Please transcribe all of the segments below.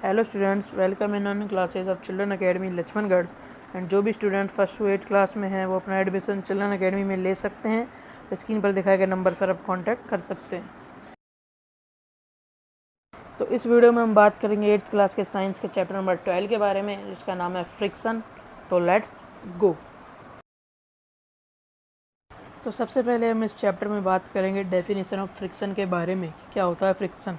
Hello students, welcome in on classes of children academy Laxmangarh. And जो भी student first to 8 class में हैं वो अपना एडमिशन चिल्ड्रन एकेडमी में ले सकते हैं। स्क्रीन पर दिखाए गए नंबर पर आप कांटेक्ट कर सकते हैं। तो इस वीडियो में हम बात करेंगे 8th क्लास के साइंस के चैप्टर नंबर 12 के बारे में, जिसका नाम है फ्रिक्शन। तो लेट्स गो। तो सबसे पहले हम इस चैप्टर में बात करेंगे डेफिनेशन ऑफ फ्रिक्शन के बारे में। क्या होता है फ्रिक्शन?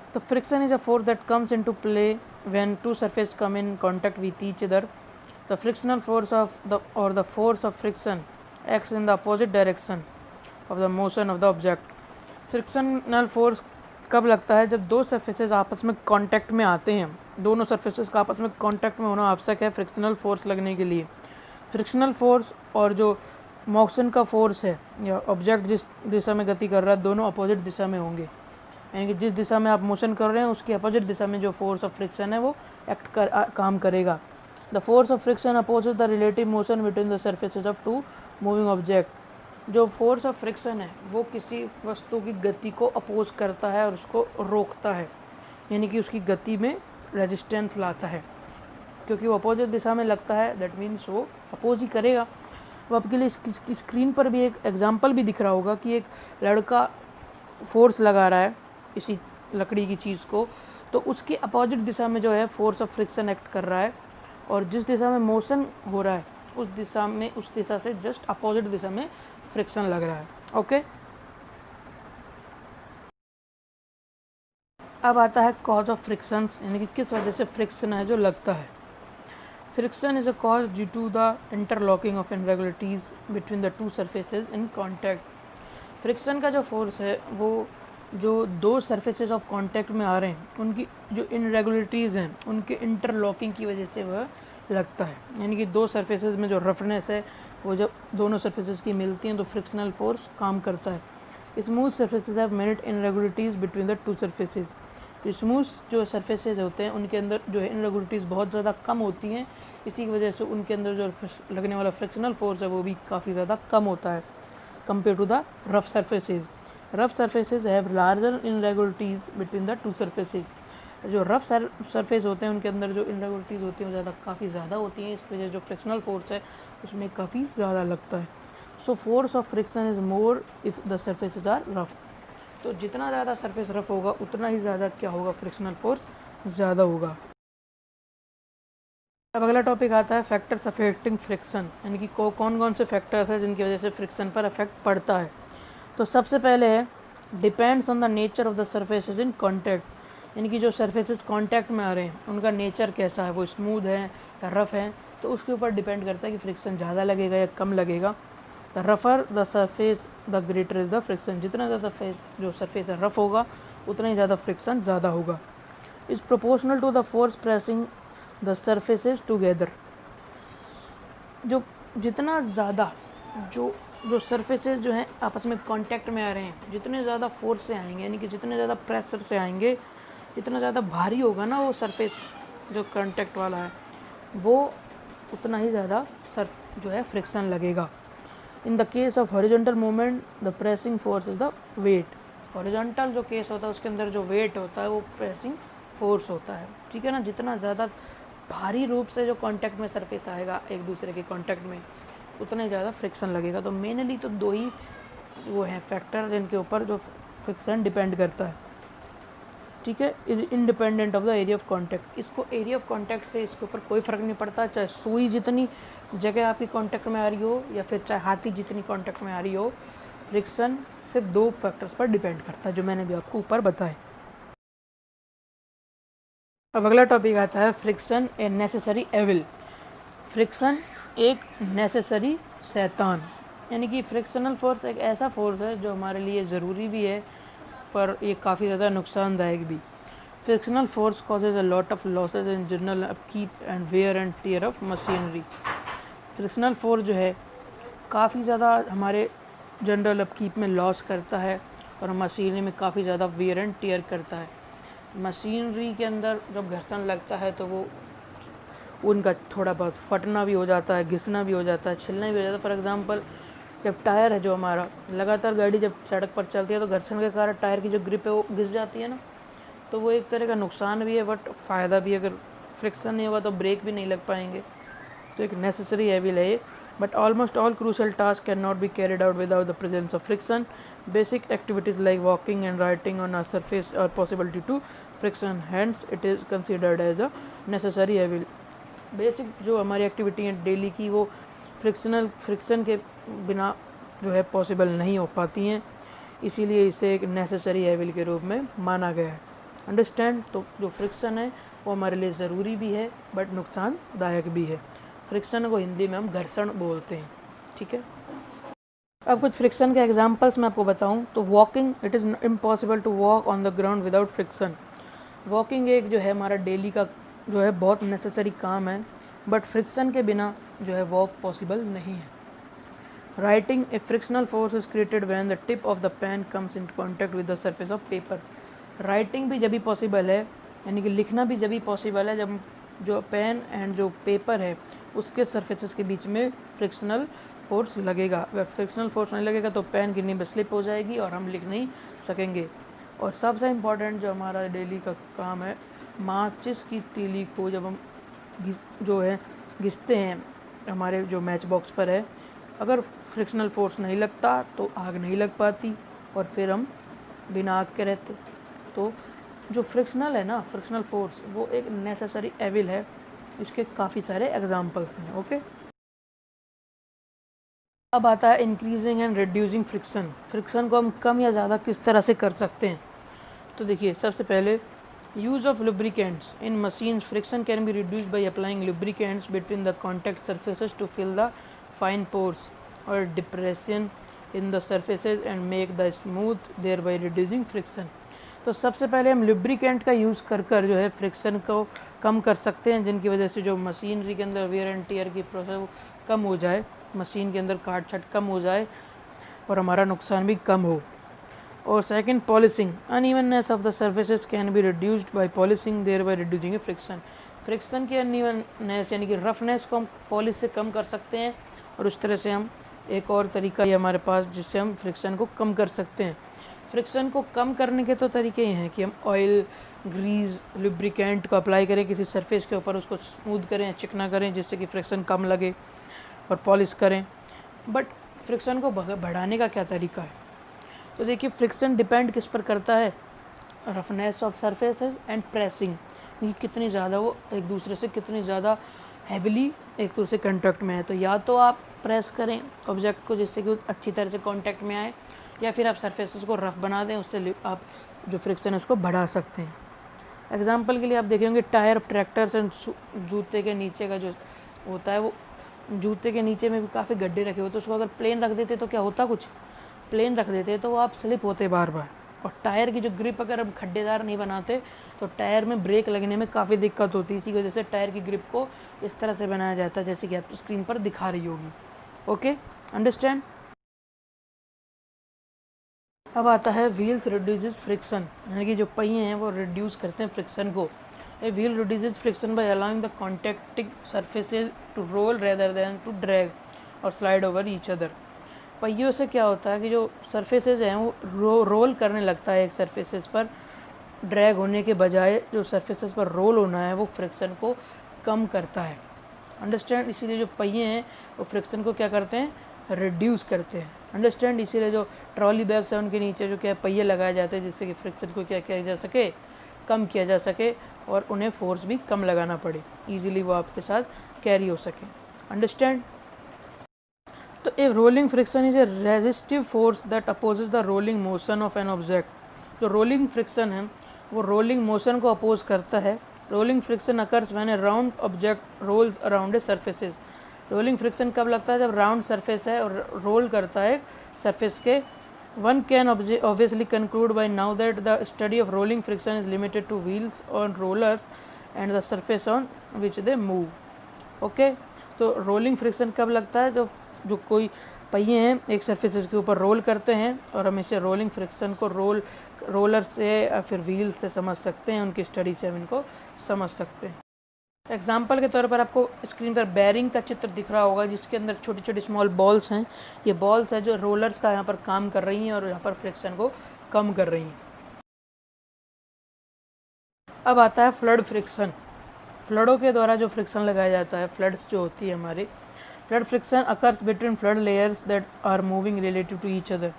तो friction is a force that comes into play when two surfaces come in contact with each other. The frictional force of the force of friction acts in the opposite direction of the motion of the object. Frictional force कब लगता है? जब दो surfaces आपस में contact में आते हैं। दोनों surfaces का आपस में कांटेक्ट में होना आवश्यक है फ्रिक्शनल फोर्स लगने के लिए। फ्रिक्शनल फोर्स और जो मोशन का फोर्स है या ऑब्जेक्ट जिस दिशा में गति कर रहा है, दोनों अपोजिट दिशा में होंगे। यानी कि जिस दिशा में आप मोशन कर रहे हैं उसकी अपोजिट दिशा में जो फोर्स ऑफ फ्रिक्शन है वो काम करेगा। The force of friction opposes the relative motion between the surfaces of two moving object. जो फोर्स ऑफ फ्रिक्शन है वो किसी वस्तु की गति को अपोज करता है और उसको रोकता है, यानी कि उसकी गति में रेजिस्टेंस लाता है। क्योंकि वो अपोजिट दिशा में लगता है, दैट मीन्स वो अपोज ही करेगा। वो आपके लिए इसकी स्क्रीन पर भी एक एग्जाम्पल भी दिख रहा होगा कि एक लड़का फोर्स लगा रहा है इसी लकड़ी की चीज़ को, तो उसके अपोजिट दिशा में जो है फोर्स ऑफ फ्रिक्शन एक्ट कर रहा है, और जिस दिशा में मोशन हो रहा है उस दिशा से जस्ट अपोजिट दिशा में फ्रिक्शन लग रहा है। ओके, अब आता है कॉज ऑफ फ्रिक्शन, यानी कि किस वजह से फ्रिक्शन है जो लगता है। Friction is a cause due to the interlocking of irregularities between the two surfaces in contact. Friction का जो फोर्स है वो जो दो सरफेसेस ऑफ कांटेक्ट में आ रहे हैं उनकी जो इनरेगुलरिटीज़ हैं उनके इंटरलॉकिंग की वजह से वह लगता है। यानी कि दो सरफेसेस में जो रफनेस है वो जब दोनों सरफेसेस की मिलती हैं तो फ्रिक्शनल फोर्स काम करता है। Smooth surfaces have minute irregularities between the two surfaces. जो स्मूथ जो सरफेसेस होते हैं उनके अंदर जो है इनरेगुलरिटीज़ बहुत ज़्यादा कम होती हैं। इसी की वजह से उनके अंदर जो लगने वाला फ्रिक्शनल फोर्स है वो भी काफ़ी ज़्यादा कम होता है compare to the rough surfaces. Rough surfaces have larger irregularities between the two surfaces. जो रफ सरफेस होते हैं उनके अंदर जो इनरेगुलरिटीज़ होती हैं वो काफ़ी ज़्यादा होती हैं। इसकी वजह जो फ्रिक्शनल फोर्स है उसमें काफ़ी ज़्यादा लगता है। So force of friction is more if the surfaces are rough. तो जितना ज़्यादा सरफेस रफ होगा उतना ही ज़्यादा क्या होगा, फ्रिक्शनल फोर्स ज़्यादा होगा। अब अगला टॉपिक आता है फैक्टर्स अफेक्टिंग फ्रिक्शन, यानी कि कौन कौन से फैक्टर्स हैं जिनकी वजह से फ्रिक्शन पर अफेक्ट पड़ता है। तो सबसे पहले है depends on the nature of the surfaces in contact. यानी कि जो सर्फेसेस कॉन्टैक्ट में आ रहे हैं उनका नेचर कैसा है, वो स्मूथ है या रफ़ है, तो उसके ऊपर डिपेंड करता है कि फ्रिक्शन ज़्यादा लगेगा या कम लगेगा। द रफ़र the surface the greater is the friction. जितना ज़्यादा जो सरफेस है रफ़ होगा उतना ही ज़्यादा फ्रिक्शन ज़्यादा होगा। Is proportional to the force pressing the surfaces together. जो जितना ज़्यादा जो सरफेसेस जो हैं आपस में कांटेक्ट में आ रहे हैं, जितने ज़्यादा फोर्स से आएंगे, यानी कि जितने ज़्यादा प्रेशर से आएंगे, जितना ज़्यादा भारी होगा ना वो सरफेस जो कांटेक्ट वाला है, वो उतना ही ज़्यादा जो है फ्रिक्शन लगेगा। In the case of horizontal movement the pressing force is the weight. Horizontal जो केस होता है उसके अंदर जो वेट होता है वो प्रेसिंग फोर्स होता है। ठीक है ना, जितना ज़्यादा भारी रूप से जो कांटेक्ट में सरफेस आएगा एक दूसरे के कांटेक्ट में उतना ही ज़्यादा फ्रिक्शन लगेगा। तो मेनली तो दो ही वो हैं फैक्टर जिनके ऊपर जो फ्रिक्शन डिपेंड करता है। ठीक है, is independent of the area of contact. इसको एरिया ऑफ कांटेक्ट से इसके ऊपर कोई फ़र्क नहीं पड़ता, चाहे सुई जितनी जगह आपकी कांटेक्ट में आ रही हो या फिर चाहे हाथी जितनी कांटेक्ट में आ रही हो, फ्रिक्शन सिर्फ दो फैक्टर्स पर डिपेंड करता है जो मैंने भी आपको ऊपर बताया। अब अगला टॉपिक आता है friction a necessary evil. Friction एक नेसेसरी शैतान, यानी कि फ्रिक्शनल फोर्स एक ऐसा फोर्स है जो हमारे लिए ज़रूरी भी है पर ये काफ़ी ज़्यादा नुकसानदायक भी। Frictional force causes a lot of losses in general upkeep and wear and tear of machinery. Frictional force जो है काफ़ी ज़्यादा हमारे जनरल अपकीप में लॉस करता है और मशीनरी में काफ़ी ज़्यादा वेयर एंड टीयर करता है। मशीनरी के अंदर जब घर्षण लगता है तो वो उनका थोड़ा बहुत फटना भी हो जाता है, घिसना भी हो जाता है, छिलना भी हो जाता है। फॉर एग्जांपल जब टायर है जो हमारा लगातार गाड़ी जब सड़क पर चलती है तो घर्षण के कारण टायर की जो ग्रिप है वो घिस जाती है ना, तो वो एक तरह का नुकसान भी है बट फ़ायदा भी है। अगर फ्रिक्शन नहीं होगा तो ब्रेक भी नहीं लग पाएंगे, तो एक नेसेसरी एविल है ये। But almost all crucial task can not be carried out without the presence of friction. Basic activities like walking and writing on a surface और possibility to friction, hands it is considered as a necessary evil. Basic जो हमारी activity है daily की, वो friction के बिना जो है पॉसिबल नहीं हो पाती हैं, इसीलिए इसे एक नेसेसरी एविल के रूप में माना गया है। अंडरस्टैंड। तो जो फ्रिक्शन है वो हमारे लिए ज़रूरी भी है बट नुकसानदायक भी है। फ्रिक्शन को हिंदी में हम घर्षण बोलते हैं, ठीक है। अब कुछ फ्रिक्शन के एग्जांपल्स मैं आपको बताऊं तो walking, it is impossible to walk on the ground without friction. Walking एक जो है हमारा डेली का जो है बहुत नेसेसरी काम है, बट फ्रिक्शन के बिना जो है वॉक पॉसिबल नहीं है। Writing, a frictional force is created when the tip of the pen comes in contact with the surface of paper. Writing भी जब भी पॉसिबल है, यानी कि लिखना भी जब भी पॉसिबल है जब जो पेन एंड जो पेपर है उसके सरफेसेस के बीच में फ्रिक्शनल फोर्स लगेगा। अगर फ्रिक्शनल फोर्स नहीं लगेगा तो पेन की निब स्लिप हो जाएगी और हम लिख नहीं सकेंगे। और सबसे इम्पॉर्टेंट जो हमारा डेली का काम है, माचिस की तीली को जब हम घिसते हैं हमारे जो मैच बॉक्स पर है, अगर फ्रिक्शनल फोर्स नहीं लगता तो आग नहीं लग पाती और फिर हम बिना आग के रहते। तो जो फ्रिक्शनल है ना, फ्रिक्शनल फोर्स, वो एक नेसेसरी एविल है। इसके काफ़ी सारे एग्जांपल्स हैं। ओके, अब आता है increasing and reducing friction. Friction को हम कम या ज़्यादा किस तरह से कर सकते हैं। तो देखिए, सबसे पहले use of lubricants in machines. Friction can be reduced by applying lubricants between the contact surfaces to fill the fine pores और depression in the surfaces and make the smooth, thereby reducing friction. तो सबसे पहले हम lubricant का use कर जो है friction को कम कर सकते हैं, जिनकी वजह से जो मशीनरी के अंदर वेयर एंड टीयर की प्रोसेस वो कम हो जाए, मशीन के अंदर काट छट कम हो जाए और हमारा नुकसान भी कम हो। और second, polishing, unevenness of the surfaces can be reduced by polishing, thereby reducing friction. Friction की अनइवननेस यानी कि रफनेस को हम पॉलिश से कम कर सकते हैं और उस तरह से हम एक और तरीका है हमारे पास जिससे हम फ्रिक्शन को कम कर सकते हैं। फ्रिक्शन को कम करने के तो तरीके ये हैं कि हम ऑयल, ग्रीस, लुब्रिकेंट को अप्लाई करें किसी सरफेस के ऊपर, उसको स्मूथ करें, चिकना करें जिससे कि फ्रिक्शन कम लगे और पॉलिश करें। बट फ्रिक्शन को बढ़ाने का क्या तरीका है? तो देखिए, फ्रिक्शन डिपेंड किस पर करता है, roughness of surfaces and pressing, कि कितनी ज़्यादा वो एक दूसरे से कितनी ज़्यादा हैविली एक दूसरे कॉन्टैक्ट में है। तो या तो आप प्रेस करें ऑब्जेक्ट को जिससे कि वो अच्छी तरह से कॉन्टैक्ट में आए, या फिर आप सरफेसेस को रफ़ बना दें, उससे आप जो फ्रिक्शन है उसको बढ़ा सकते हैं। एग्जांपल के लिए आप देखेंगे टायर ऑफ ट्रैक्टर्स एंड जूते के नीचे का जो होता है, वो जूते के नीचे में भी काफ़ी गड्ढे रखे होते हैं, उसको अगर प्लेन रख देते तो क्या होता, कुछ प्लेन रख देते तो वो आप स्लिप होते बार बार। और टायर की जो ग्रिप अगर हम खड्डेदार नहीं बनाते तो टायर में ब्रेक लगने में काफ़ी दिक्कत होती है। इसी वजह से टायर की ग्रिप को इस तरह से बनाया जाता है जैसे कि आप स्क्रीन पर दिखा रही होगी। Okay, understand. अब आता है व्हील्स रिड्यूसेस फ्रिक्शन, यानी कि जो पहिए हैं वो रिड्यूस करते हैं फ्रिक्शन को। A wheel reduces friction by allowing the contacting surfaces to roll rather than to drag और स्लाइड ओवर ईच अदर। पहियों से क्या होता है कि जो सरफेसेज हैं वो रोल करने लगता है एक सरफेसेस पर, ड्रैग होने के बजाय जो सरफेसेस पर रोल होना है वो फ्रिक्शन को कम करता है। अंडरस्टैंड। इसीलिए जो पहिए हैं वो फ्रिक्शन को क्या करते हैं, रिड्यूस करते हैं। अंडरस्टैंड। इसीलिए जो ट्रॉली बैग्स हैं उनके नीचे जो क्या पहिए लगाए जाते हैं जिससे कि फ्रिक्शन को क्या किया जा सके, कम किया जा सके और उन्हें फोर्स भी कम लगाना पड़े, ईजिली वो आपके साथ कैरी हो सके। अंडरस्टैंड। तो a rolling friction is a resistive force that opposes the rolling motion of an object. जो रोलिंग फ्रिक्शन है वो रोलिंग मोशन को अपोज करता है। Rolling friction occurs when a round object rolls around a surfaces. Rolling friction कब लगता है, जब राउंड सरफेस है और रोल करता है सरफेस के। One can obviously conclude bye now that the study of rolling friction is limited two wheels on rollers and the surface on which they move. Okay, तो रोलिंग फ्रिक्शन कब लगता है, जो कोई पहिए हैं एक सरफेसेस के ऊपर रोल करते हैं, और हम इसे रोलिंग फ्रिक्शन को रोलर से या फिर व्हील से समझ सकते हैं, उनकी स्टडी से हम इनको समझ सकते हैं। एग्जाम्पल के तौर पर आपको स्क्रीन पर बैरिंग का चित्र दिख रहा होगा जिसके अंदर छोटी छोटी स्मॉल बॉल्स हैं। ये बॉल्स है जो रोलर्स का यहाँ पर काम कर रही हैं और यहाँ पर फ्रिक्शन को कम कर रही हैं। अब आता है फ्लड फ्रिक्शन। फ्लडों के द्वारा जो फ्रिक्शन लगाया जाता है, फ्लड्स जो होती है हमारी, fluid friction occurs between fluid layers that are moving relative to each other.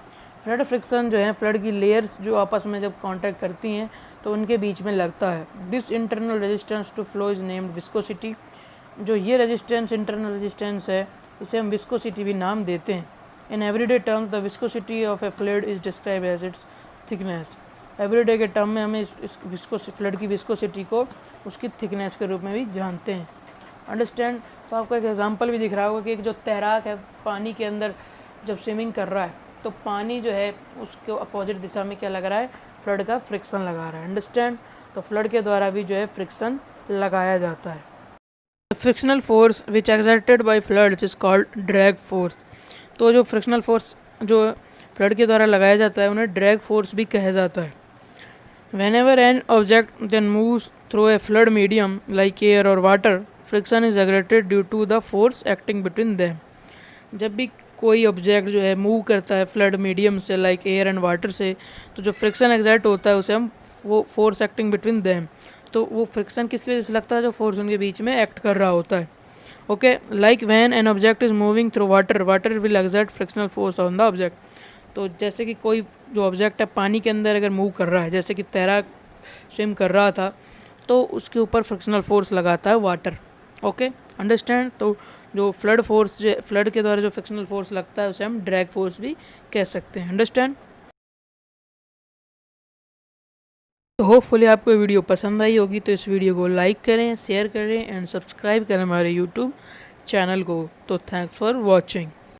Fluid friction जो है फ्लड की लेयर्स जो आपस में जब कांटेक्ट करती हैं तो उनके बीच में लगता है। This internal resistance to flow is named viscosity. जो ये रेजिस्टेंस, इंटरनल रेजिस्टेंस है, इसे हम विस्कोसिटी भी नाम देते हैं। In everyday terms the viscosity of a fluid is describe as its thickness. Everyday के टर्म में हमें इस फ्लड की विस्कोसिटी को उसकी थिकनेस के रूप में भी जानते हैं। अंडरस्टैंड। तो आपको एक एग्जांपल भी दिख रहा होगा कि एक जो तैराक है पानी के अंदर जब स्विमिंग कर रहा है तो पानी जो है उसके अपोजिट दिशा में क्या लग रहा है, फ्लड का फ्रिक्शन लगा रहा है। अंडरस्टैंड। तो फ्लड के द्वारा भी जो है फ्रिक्शन लगाया जाता है। Frictional force which exerted by floods is called drag force. तो जो फ्रिक्शनल फोर्स जो फ्लड के द्वारा लगाया जाता है उन्हें ड्रैग फोर्स भी कहा जाता है। Whenever an object then moves through a flood medium like air or water, friction is exerted due to the force acting between them. जब भी कोई ऑब्जेक्ट जो है मूव करता है फ्लड मीडियम से लाइक एयर एंड वाटर से, तो जो फ्रिक्शन एग्जर्ट होता है उसे हम वो फोर्स एक्टिंग बिटवीन देम, तो वो फ्रिक्शन किसकी वजह से लगता है, जो फोर्स उनके बीच में एक्ट कर रहा होता है। Okay, like when an object is moving through water, water will exert frictional force on the object. तो जैसे कि कोई जो ऑब्जेक्ट है पानी के अंदर अगर मूव कर रहा है, जैसे कि तैराक स्विम कर रहा था, तो उसके ऊपर फ्रिक्शनल फोर्स लगाता है वाटर। Okay, understand. तो जो फ्लड फोर्स, जो फ्लड के द्वारा जो फ्रिक्शनल फोर्स लगता है उसे हम ड्रैग फोर्स भी कह सकते हैं। अंडरस्टैंड। तो होपफुली आपको वीडियो पसंद आई होगी, तो इस वीडियो को लाइक करें, शेयर करें एंड सब्सक्राइब करें हमारे यूट्यूब चैनल को। तो थैंक्स फॉर वॉचिंग।